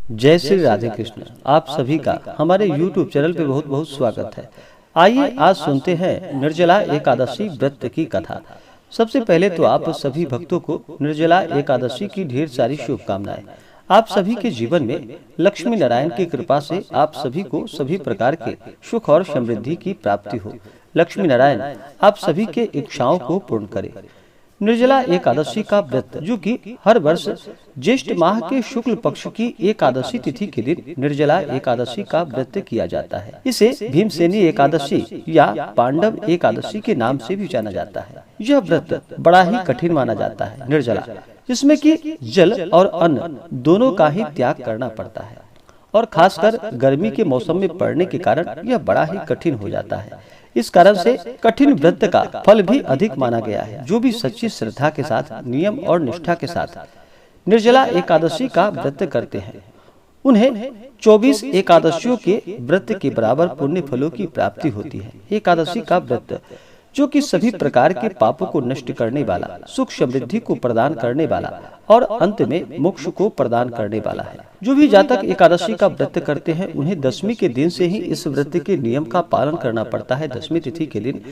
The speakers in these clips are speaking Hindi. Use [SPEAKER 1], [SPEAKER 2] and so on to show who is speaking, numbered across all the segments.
[SPEAKER 1] जय श्री राधे कृष्ण। आप सभी का हमारे YouTube चैनल पे बहुत बहुत स्वागत है। आइए आज सुनते हैं निर्जला एकादशी व्रत की कथा। सबसे पहले तो आप सभी भक्तों को निर्जला एकादशी की ढेर सारी शुभकामनाएं। आप सभी के जीवन में लक्ष्मी नारायण की कृपा से आप सभी को सभी प्रकार के सुख और समृद्धि की प्राप्ति हो। लक्ष्मी नारायण आप सभी के इच्छाओं को पूर्ण करे। निर्जला एकादशी का व्रत, जो कि हर वर्ष ज्येष्ठ माह के शुक्ल पक्ष की एकादशी तिथि के दिन निर्जला एकादशी का व्रत किया जाता है। इसे भीमसेनी एकादशी या पांडव एकादशी के नाम से भी जाना जाता है। यह व्रत बड़ा ही कठिन माना जाता है। निर्जला, जिसमें कि जल और अन्न दोनों का ही त्याग करना पड़ता है और खासकर गर्मी के मौसम में पड़ने के कारण यह बड़ा ही कठिन हो जाता है। इस कारण से कठिन व्रत का फल भी अधिक माना गया है। जो भी सच्ची श्रद्धा के साथ, नियम और निष्ठा के साथ निर्जला एकादशी का व्रत करते हैं, उन्हें 24 एकादशियों के व्रत के बराबर पुण्य फलों की प्राप्ति होती है। एकादशी का व्रत, जो कि सभी प्रकार के पापों को नष्ट करने वाला, सुख समृद्धि को प्रदान करने वाला और अंत में मोक्ष को प्रदान करने वाला है। जो भी जातक एकादशी का व्रत करते हैं, उन्हें दशमी के दिन से ही इस व्रत के नियम का पालन करना पड़ता है। दशमी तिथि के दिन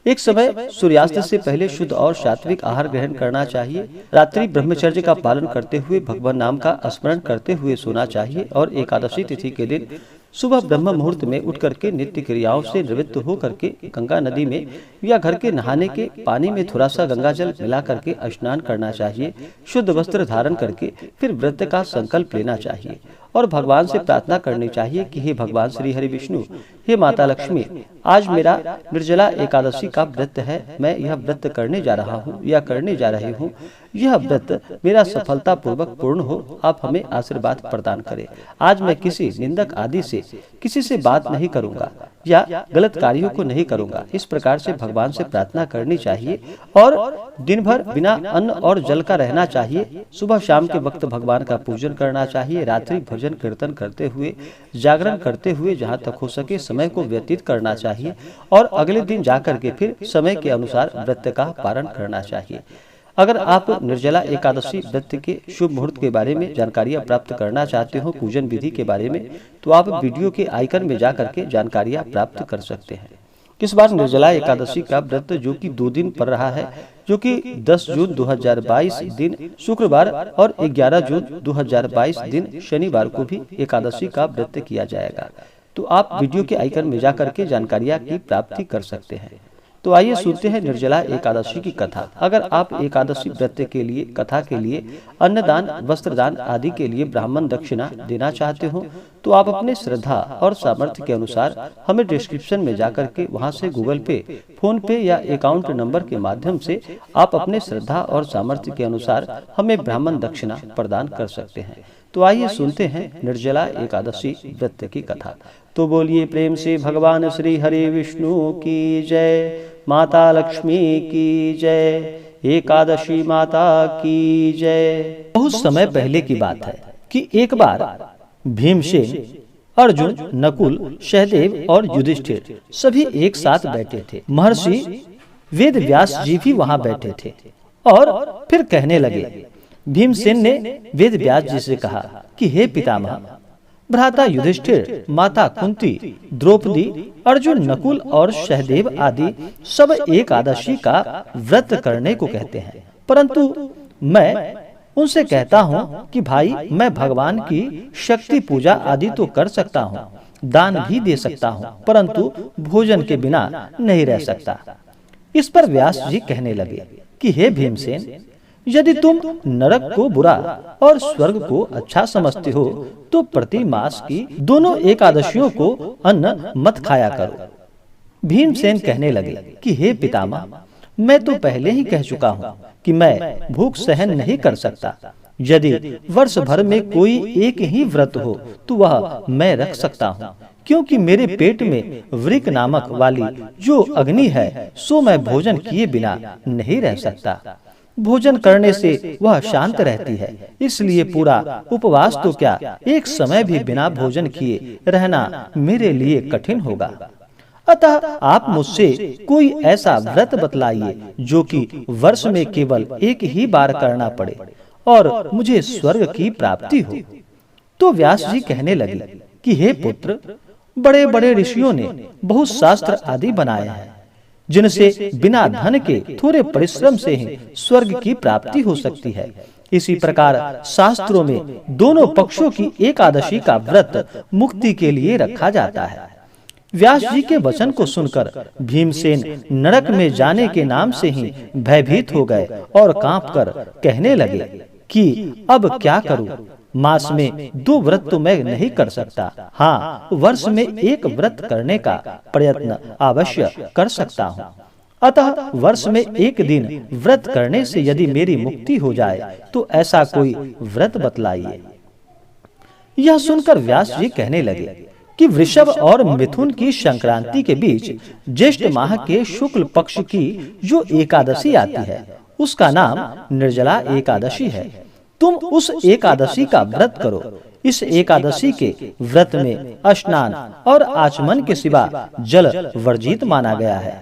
[SPEAKER 1] एक समय सूर्यास्त से पहले शुद्ध और सात्विक आहार ग्रहण करना चाहिए। रात्रि ब्रह्मचर्य का पालन करते हुए भगवान नाम का स्मरण करते हुए सोना चाहिए और एकादशी तिथि के दिन सुबह ब्रह्म मुहूर्त में उठ करके नित्य क्रियाओं से निवृत्त हो करके गंगा नदी में या घर के नहाने के पानी में थोड़ा सा गंगा जल मिला करके स्नान करना चाहिए। शुद्ध वस्त्र धारण करके फिर व्रत का संकल्प लेना चाहिए और भगवान से प्रार्थना करनी चाहिए कि हे भगवान श्री हरि विष्णु, हे माता लक्ष्मी, आज मेरा निर्जला एकादशी का व्रत है। मैं यह व्रत करने जा रहा हूँ या करने जा रही हूँ। यह व्रत मेरा सफलता पूर्वक पूर्ण हो, आप हमें आशीर्वाद प्रदान करें। आज मैं किसी निंदक आदि से किसी से बात नहीं करूंगा या गलत कार्यों को नहीं करूंगा। इस प्रकार से भगवान से प्रार्थना करनी चाहिए और दिन भर बिना अन्न और जल का रहना चाहिए। सुबह शाम के वक्त भगवान का पूजन करना चाहिए। रात्रि भजन कीर्तन करते हुए, जागरण करते हुए जहाँ तक हो सके समय को व्यतीत करना चाहिए और अगले दिन जाकर के फिर समय के अनुसार व्रत का पालन करना चाहिए। अगर आप निर्जला एकादशी व्रत के शुभ मुहूर्त के बारे में जानकारियां प्राप्त करना चाहते हो, पूजन विधि के बारे में, तो आप वीडियो के आइकन में जा करके जानकारियां प्राप्त कर सकते हैं। इस बार निर्जला एकादशी का व्रत, जो कि 2 दिन पड़ रहा है, जो कि 10 जून 2022 दिन शुक्रवार और 11 जून 2022 दिन शनिवार को भी एकादशी का व्रत किया जाएगा। तो आप वीडियो के आइकन में जा करके जानकारियां की प्राप्ति कर सकते हैं। तो आइए सुनते हैं निर्जला एकादशी की कथा। अगर आप एकादशी व्रत के लिए, कथा के लिए अन्नदान, वस्त्रदान आदि के लिए ब्राह्मण दक्षिणा देना चाहते हो, तो आप अपने श्रद्धा और सामर्थ्य के अनुसार हमें डिस्क्रिप्शन में जाकर के वहां से गूगल पे, फोन पे या अकाउंट नंबर के माध्यम से आप अपने श्रद्धा और सामर्थ्य के अनुसार हमें ब्राह्मण दक्षिणा प्रदान कर सकते हैं। तो आइए सुनते हैं निर्जला एकादशी व्रत की कथा। तो बोलिए प्रेम से भगवान श्री हरि विष्णु की जय, माता लक्ष्मी की जय, एकादशी माता की जय। बहुत समय पहले की बात है कि एक बार भीमसेन, अर्जुन, नकुल, सहदेव और युधिष्ठिर सभी एक साथ बैठे थे। महर्षि वेद व्यास जी भी वहां बैठे थे और फिर कहने लगे। भीमसेन ने वेद व्यास जी से कहा कि हे पितामह, भ्राता युधिष्ठिर, माता कुंती, द्रौपदी, अर्जुन, नकुल और सहदेव आदि सब एकादशी का व्रत करने को कहते हैं, परंतु मैं उनसे कहता हूँ कि भाई, मैं भगवान की शक्ति पूजा आदि तो कर सकता हूँ, दान भी दे सकता हूँ, परंतु भोजन के बिना नहीं रह सकता। इस पर व्यास जी कहने लगे कि हे भीमसेन, यदि तुम नरक को बुरा और स्वर्ग को अच्छा समझते हो, तो प्रति मास की दोनों एकादशियों को अन्न मत खाया करो। भीमसेन कहने लगे कि हे पितामह, मैं तो पहले ही कह चुका हूँ कि मैं भूख सहन नहीं कर सकता। यदि वर्ष भर में कोई एक ही व्रत हो तो वह मैं रख सकता हूँ, क्योंकि मेरे पेट में वृक नामक वाली जो अग्नि है, सो मैं भोजन किए बिना नहीं रह सकता। भोजन करने से वह शांत रहती है, इसलिए पूरा उपवास तो क्या, एक समय भी बिना भोजन किए रहना मेरे लिए कठिन होगा। अतः आप मुझसे कोई ऐसा व्रत बतलाइए जो कि वर्ष में केवल एक ही बार करना पड़े और मुझे स्वर्ग की प्राप्ति हो। तो व्यास जी कहने लगे कि हे पुत्र, बड़े बड़े ऋषियों ने बहुत शास्त्र आदि बनाए हैं, जिनसे बिना धन के थोड़े परिश्रम से ही स्वर्ग की प्राप्ति हो सकती है। इसी प्रकार शास्त्रों में दोनों पक्षों की एकादशी का व्रत मुक्ति के लिए रखा जाता है। व्यास जी के वचन को सुनकर भीमसेन नरक में जाने के नाम से ही भयभीत हो गए और कांपकर कहने लगे कि अब क्या करूं? मास में 2 व्रत तो मैं नहीं कर सकता, हाँ वर्ष में 1 व्रत करने का प्रयत्न अवश्य कर सकता हूँ। अतः वर्ष में 1 दिन व्रत करने से यदि मेरी मुक्ति हो जाए तो ऐसा कोई व्रत बतलाइए। यह सुनकर व्यास जी कहने लगे कि वृषभ और मिथुन की संक्रांति के बीच ज्येष्ठ माह के शुक्ल पक्ष की जो एकादशी आती है, उसका नाम निर्जला एकादशी है। तुम उस एकादशी का व्रत करो। इस एकादशी के व्रत में स्नान और आचमन के सिवा जल वर्जित माना गया है,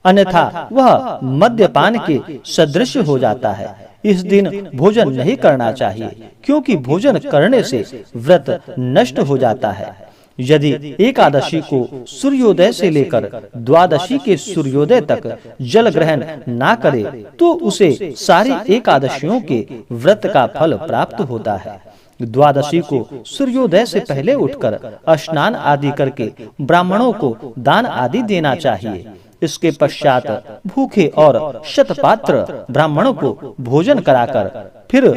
[SPEAKER 1] अन्यथा वह मद्यपान के सदृश हो जाता है। इस दिन भोजन नहीं करना चाहिए, क्योंकि भोजन करने से व्रत नष्ट हो जाता है। यदि एकादशी को सूर्योदय से लेकर द्वादशी के सूर्योदय तक जल ग्रहण ना करे तो उसे सारी एकादशियों के व्रत का फल प्राप्त होता है। द्वादशी को सूर्योदय से पहले उठकर स्नान आदि करके ब्राह्मणों को दान आदि देना चाहिए। इसके पश्चात भूखे और शतपात्र ब्राह्मणों को भोजन कराकर फिर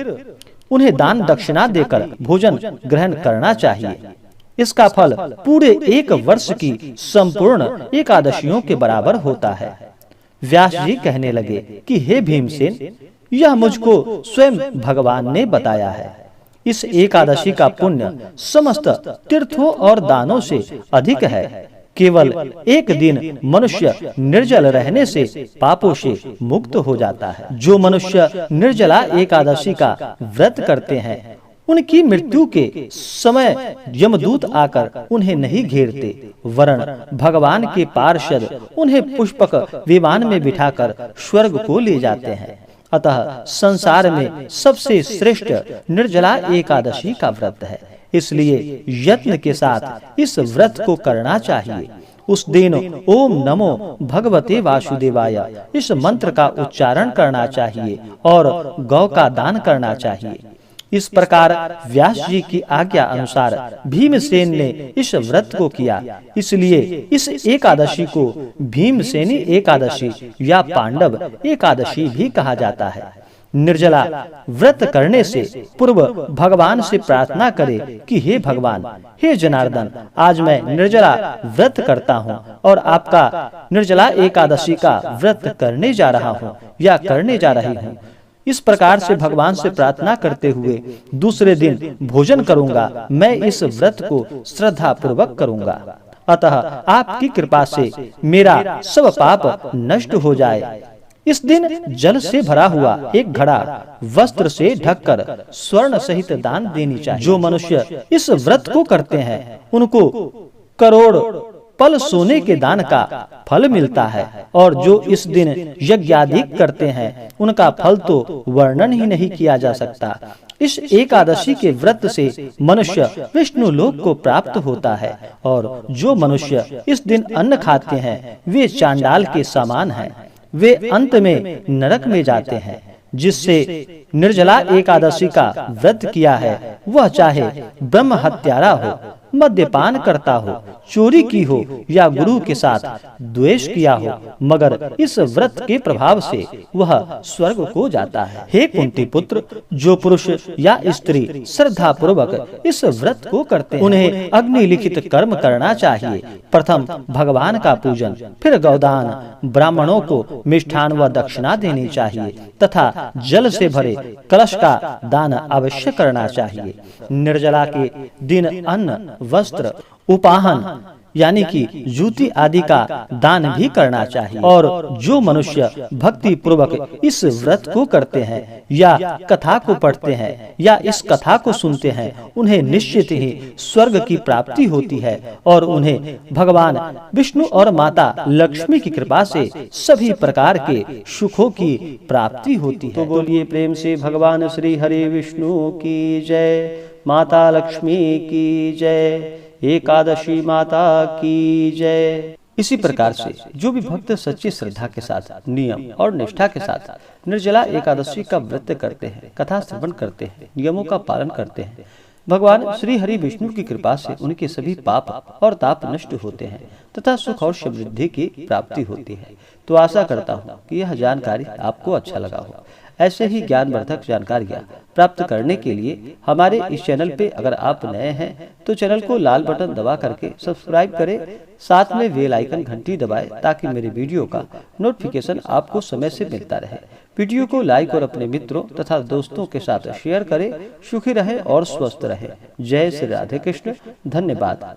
[SPEAKER 1] उन्हें दान दक्षिणा देकर भोजन ग्रहण करना चाहिए। इसका फल पूरे 1 वर्ष की संपूर्ण एकादशियों के बराबर होता है। व्यास जी कहने लगे कि हे भीमसेन, यह मुझको स्वयं भगवान ने बताया है। इस एकादशी का पुण्य समस्त तीर्थों और दानों से अधिक है। केवल 1 दिन मनुष्य निर्जल रहने से पापों से मुक्त हो जाता है। जो मनुष्य निर्जला एकादशी का व्रत करते हैं, उनकी मृत्यु के समय यमदूत आकर उन्हें नहीं घेरते, वरन भगवान के पार्षद उन्हें पुष्पक विमान में बिठाकर स्वर्ग को ले जाते हैं। अतः संसार में सबसे श्रेष्ठ निर्जला एकादशी का व्रत है। इसलिए यत्न के साथ इस व्रत को करना चाहिए। उस दिन ओम नमो भगवते वासुदेवाय इस मंत्र का उच्चारण करना चाहिए और गौ का दान करना चाहिए। इस प्रकार व्यास जी की आज्ञा अनुसार भीमसेन ने इस व्रत को किया। इसलिए इस एकादशी को भीमसेनी एकादशी या पांडव एकादशी भी कहा जाता है। निर्जला व्रत करने से पूर्व भगवान से प्रार्थना करे कि हे भगवान, हे जनार्दन, आज मैं निर्जला व्रत करता हूँ और आपका निर्जला एकादशी का व्रत करने जा रहा हूँ या करने जा रही हूँ। इस प्रकार से भगवान से प्रार्थना करते हुए दूसरे दिन भोजन करूंगा। मैं इस व्रत को श्रद्धा पूर्वक करूंगा। अतः आपकी कृपा से मेरा सब पाप नष्ट हो जाए। इस दिन जल से भरा हुआ 1 घड़ा वस्त्र से ढककर स्वर्ण सहित दान देनी चाहिए। जो मनुष्य इस व्रत को करते हैं, उनको करोड़ पल सोने के दान का फल मिलता है। और जो इस दिन यज्ञादि करते हैं, उनका फल तो वर्णन ही नहीं किया जा सकता। इस एकादशी के व्रत से मनुष्य विष्णु लोक को प्राप्त होता है। और जो मनुष्य इस दिन अन्न खाते हैं, वे चांडाल के समान हैं। वे अंत में नरक में जाते हैं। जिससे निर्जला एकादशी का व्रत किया है, वह चाहे ब्रह्म हत्यारा हो, मद्यपान करता हो, चोरी की हो या गुरु के साथ द्वेष किया हो, मगर इस व्रत के प्रभाव से वह स्वर्ग को जाता है। हे कुंती पुत्र, जो पुरुष या स्त्री श्रद्धा पूर्वक इस व्रत को करते हैं, उन्हें अग्नि लिखित कर्म करना चाहिए। प्रथम भगवान का पूजन, फिर गौदान, ब्राह्मणों को मिष्ठान व दक्षिणा देनी चाहिए तथा जल से भरे कलश का दान अवश्य करना चाहिए। निर्जला के दिन अन्न, वस्त्र, उपाहन यानी कि जूती आदि का दान भी करना चाहिए। और जो मनुष्य भक्ति पूर्वक इस व्रत को करते हैं या कथा को पढ़ते हैं या इस कथा को सुनते हैं, उन्हें निश्चित ही स्वर्ग की प्राप्ति होती है और उन्हें भगवान विष्णु और माता लक्ष्मी की कृपा से सभी प्रकार के सुखों की प्राप्ति होती है। तो बोलिए प्रेम से भगवान श्री हरि विष्णु की जय। माता लक्ष्मी की जय, एकादशी माता की जय। इसी प्रकार से जो भी भक्त सच्ची श्रद्धा के साथ, नियम और निष्ठा के साथ निर्जला एकादशी का व्रत करते हैं, कथा श्रवण करते हैं, नियमों का पालन करते हैं, भगवान श्री हरि विष्णु की कृपा से उनके सभी पाप और ताप नष्ट होते हैं तथा सुख और समृद्धि की प्राप्ति होती है। तो आशा करता हूँ कि यह जानकारी आपको अच्छा लगा हो। ऐसे ही ज्ञानवर्धक जानकारियाँ प्राप्त करने के लिए हमारे इस चैनल पे अगर आप नए हैं तो चैनल को लाल बटन दबा करके सब्सक्राइब करें, साथ में बेल आइकन घंटी दबाएं ताकि मेरे वीडियो का नोटिफिकेशन आपको समय से मिलता रहे। वीडियो को लाइक और अपने मित्रों तथा दोस्तों के साथ शेयर करें। सुखी रहें और स्वस्थ रहें। जय श्री राधे कृष्ण। धन्यवाद।